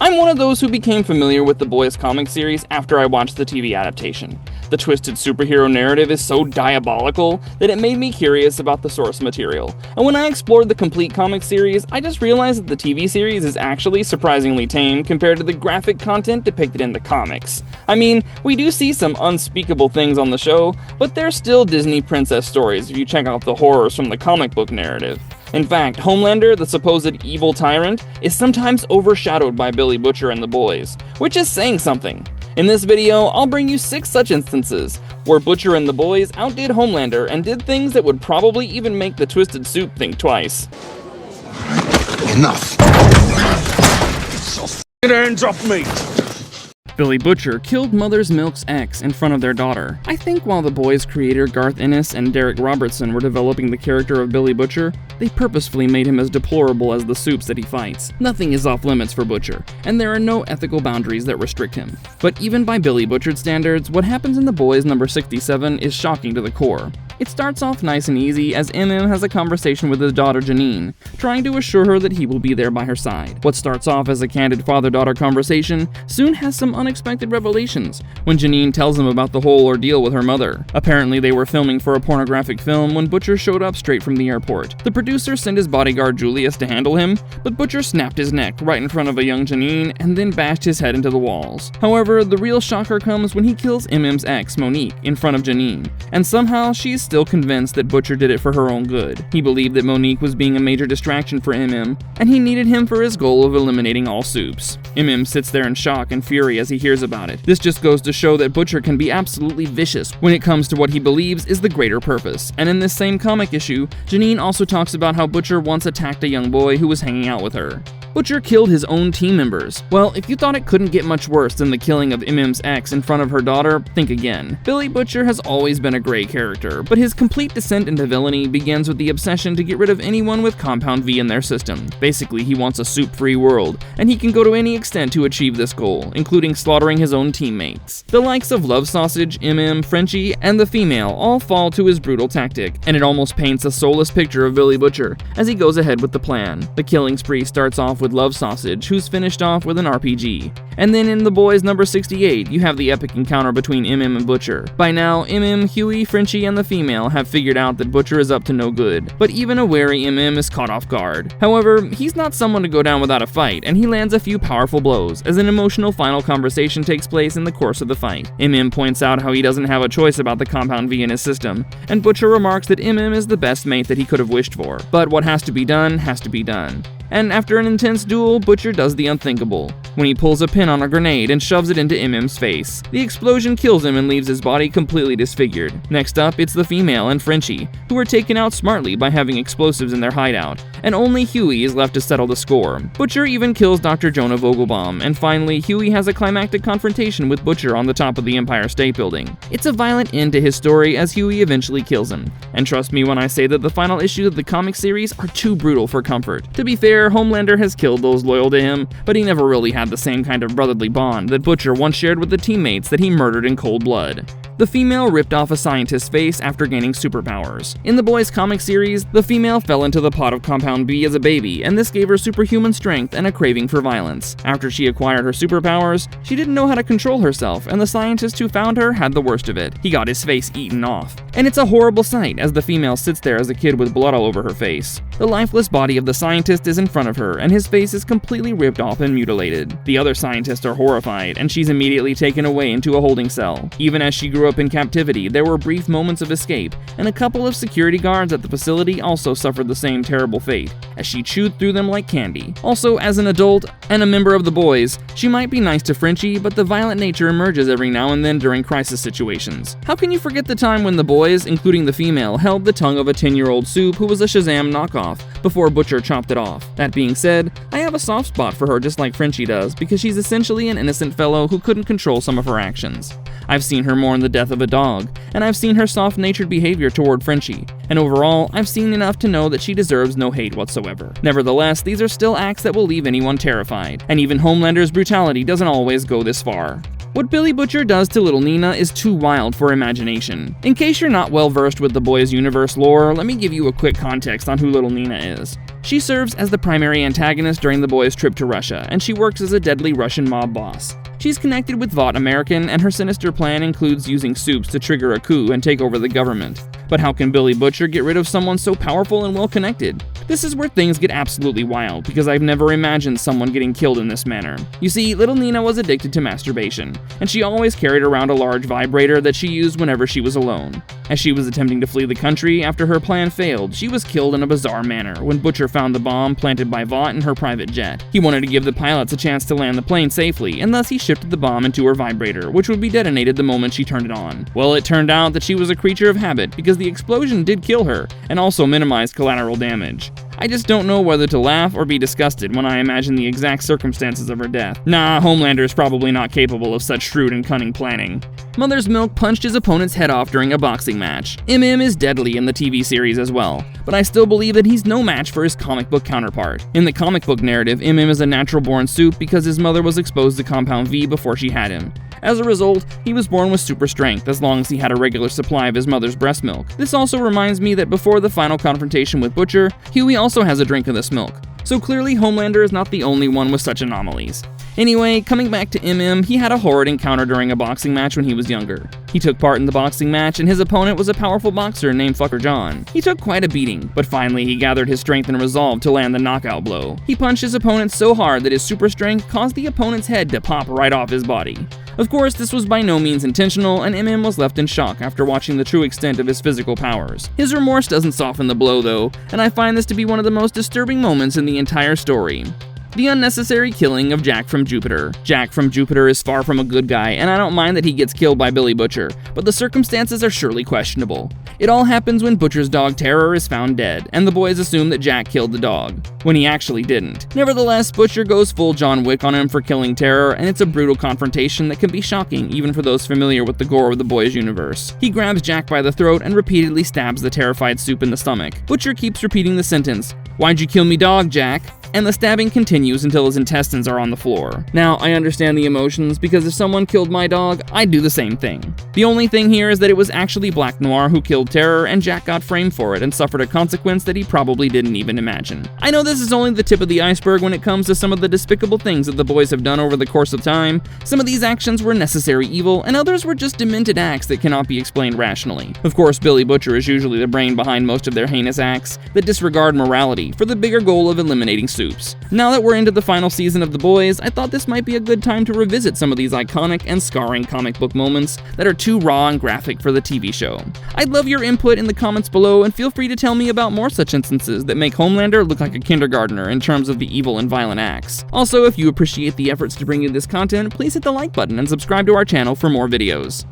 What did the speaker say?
I'm one of those who became familiar with the Boys comic series after I watched the TV adaptation. The twisted superhero narrative is so diabolical that it made me curious about the source material, and when I explored the complete comic series, I just realized that the TV series is actually surprisingly tame compared to the graphic content depicted in the comics. I mean, we do see some unspeakable things on the show, but they're still Disney princess stories if you check out the horrors from the comic book narrative. In fact, Homelander, the supposed evil tyrant, is sometimes overshadowed by Billy Butcher and the boys, which is saying something. In this video, I'll bring you 6 such instances, where Butcher and the boys outdid Homelander and did things that would probably even make the Twisted Soup think twice. Enough! So f***ing hands off me! Billy Butcher killed Mother's Milk's ex in front of their daughter. I think while the boys' creator Garth Ennis and Derek Robertson were developing the character of Billy Butcher, they purposefully made him as deplorable as the soups that he fights. Nothing is off limits for Butcher, and there are no ethical boundaries that restrict him. But even by Billy Butcher's standards, what happens in The Boys number 67 is shocking to the core. It starts off nice and easy as MM has a conversation with his daughter Janine, trying to assure her that he will be there by her side. What starts off as a candid father-daughter conversation soon has some unexpected revelations when Janine tells him about the whole ordeal with her mother. Apparently they were filming for a pornographic film when Butcher showed up straight from the airport. The producer sent his bodyguard Julius to handle him, but Butcher snapped his neck right in front of a young Janine and then bashed his head into the walls. However, the real shocker comes when he kills MM's ex, Monique, in front of Janine, and somehow she's still convinced that Butcher did it for her own good. He believed that Monique was being a major distraction for MM, and he needed him for his goal of eliminating all soups. MM sits there in shock and fury as he hears about it. This just goes to show that Butcher can be absolutely vicious when it comes to what he believes is the greater purpose. And in this same comic issue, Janine also talks about how Butcher once attacked a young boy who was hanging out with her. Butcher killed his own team members. Well, if you thought it couldn't get much worse than the killing of MM's ex in front of her daughter, think again. Billy Butcher has always been a great character, but his complete descent into villainy begins with the obsession to get rid of anyone with Compound V in their system. Basically, he wants a soup-free world, and he can go to any extent to achieve this goal, including slaughtering his own teammates. The likes of Love Sausage, MM, Frenchie, and the female all fall to his brutal tactic, and it almost paints a soulless picture of Billy Butcher as he goes ahead with the plan. The killing spree starts off with Love Sausage, who's finished off with an RPG. And then in The Boys number 68, you have the epic encounter between MM and Butcher. By now, MM, Huey, Frenchie, and the female have figured out that Butcher is up to no good, but even a wary MM is caught off guard. However, he's not someone to go down without a fight, and he lands a few powerful blows as an emotional final conversation takes place in the course of the fight. MM points out how he doesn't have a choice about the Compound V in his system, and Butcher remarks that MM is the best mate that he could have wished for. But what has to be done, has to be done. And after an intense duel, Butcher does the unthinkable, when he pulls a pin on a grenade and shoves it into MM's face. The explosion kills him and leaves his body completely disfigured. Next up, it's the female and Frenchie, who are taken out smartly by having explosives in their hideout, and only Huey is left to settle the score. Butcher even kills Dr. Jonah Vogelbaum, and finally, Huey has a climactic confrontation with Butcher on the top of the Empire State Building. It's a violent end to his story as Huey eventually kills him. And trust me when I say that the final issues of the comic series are too brutal for comfort. To be fair, Homelander has killed those loyal to him, but he never really had the same kind of brotherly bond that Butcher once shared with the teammates that he murdered in cold blood. The female ripped off a scientist's face after gaining superpowers. In the Boys comic series, the female fell into the pot of Compound B as a baby, and this gave her superhuman strength and a craving for violence. After she acquired her superpowers, she didn't know how to control herself, and the scientist who found her had the worst of it. He got his face eaten off. And it's a horrible sight as the female sits there as a kid with blood all over her face. The lifeless body of the scientist is in front of her, and his face is completely ripped off and mutilated. The other scientists are horrified, and she's immediately taken away into a holding cell. Even as she grew up in captivity, there were brief moments of escape, and a couple of security guards at the facility also suffered the same terrible fate, as she chewed through them like candy. Also, as an adult and a member of the Boys, she might be nice to Frenchie, but the violent nature emerges every now and then during crisis situations. How can you forget the time when the Boys, including the female, held the tongue of a 10-year-old soup who was a Shazam knockoff, before Butcher chopped it off? That being said, I have a soft spot for her just like Frenchie does, because she's essentially an innocent fellow who couldn't control some of her actions. I've seen her mourn the death of a dog, and I've seen her soft-natured behavior toward Frenchie, and overall, I've seen enough to know that she deserves no hate whatsoever. Nevertheless, these are still acts that will leave anyone terrified, and even Homelander's brutality doesn't always go this far. What Billy Butcher does to little Nina is too wild for imagination. In case you're not well versed with the Boys universe lore, let me give you a quick context on who little Nina is. She serves as the primary antagonist during the boys' trip to Russia, and she works as a deadly Russian mob boss. She's connected with Vought American, and her sinister plan includes using supes to trigger a coup and take over the government. But how can Billy Butcher get rid of someone so powerful and well-connected? This is where things get absolutely wild, because I've never imagined someone getting killed in this manner. You see, little Nina was addicted to masturbation, and she always carried around a large vibrator that she used whenever she was alone. As she was attempting to flee the country after her plan failed, she was killed in a bizarre manner when Butcher found the bomb planted by Vought in her private jet. He wanted to give the pilots a chance to land the plane safely, and thus he shifted the bomb into her vibrator, which would be detonated the moment she turned it on. Well, it turned out that she was a creature of habit, because the explosion did kill her, and also minimized collateral damage. I just don't know whether to laugh or be disgusted when I imagine the exact circumstances of her death. Nah, Homelander is probably not capable of such shrewd and cunning planning. Mother's Milk punched his opponent's head off during a boxing match. MM is deadly in the TV series as well, but I still believe that he's no match for his comic book counterpart. In the comic book narrative, MM is a natural-born supe because his mother was exposed to Compound V before she had him. As a result, he was born with super strength as long as he had a regular supply of his mother's breast milk. This also reminds me that before the final confrontation with Butcher, Huey also has a drink of this milk. So clearly Homelander is not the only one with such anomalies. Anyway, coming back to MM, he had a horrid encounter during a boxing match when he was younger. He took part in the boxing match, and his opponent was a powerful boxer named Fucker John. He took quite a beating, but finally he gathered his strength and resolve to land the knockout blow. He punched his opponent so hard that his super strength caused the opponent's head to pop right off his body. Of course, this was by no means intentional, and MM was left in shock after watching the true extent of his physical powers. His remorse doesn't soften the blow though, and I find this to be one of the most disturbing moments in the entire story. The unnecessary killing of Jack from Jupiter. Jack from Jupiter is far from a good guy, and I don't mind that he gets killed by Billy Butcher, but the circumstances are surely questionable. It all happens when Butcher's dog Terror is found dead, and the boys assume that Jack killed the dog, when he actually didn't. Nevertheless, Butcher goes full John Wick on him for killing Terror, and it's a brutal confrontation that can be shocking even for those familiar with the gore of the boys' universe. He grabs Jack by the throat and repeatedly stabs the terrified supe in the stomach. Butcher keeps repeating the sentence, "Why'd you kill me dog, Jack?" And the stabbing continues until his intestines are on the floor. Now, I understand the emotions, because if someone killed my dog, I'd do the same thing. The only thing here is that it was actually Black Noir who killed Terror, and Jack got framed for it and suffered a consequence that he probably didn't even imagine. I know this is only the tip of the iceberg when it comes to some of the despicable things that the boys have done over the course of time. Some of these actions were necessary evil, and others were just demented acts that cannot be explained rationally. Of course, Billy Butcher is usually the brain behind most of their heinous acts that disregard morality for the bigger goal of eliminating supes. Now that we're into the final season of The Boys, I thought this might be a good time to revisit some of these iconic and scarring comic book moments that are too raw and graphic for the TV show. I'd love your input in the comments below, and feel free to tell me about more such instances that make Homelander look like a kindergartner in terms of the evil and violent acts. Also, if you appreciate the efforts to bring you this content, please hit the like button and subscribe to our channel for more videos.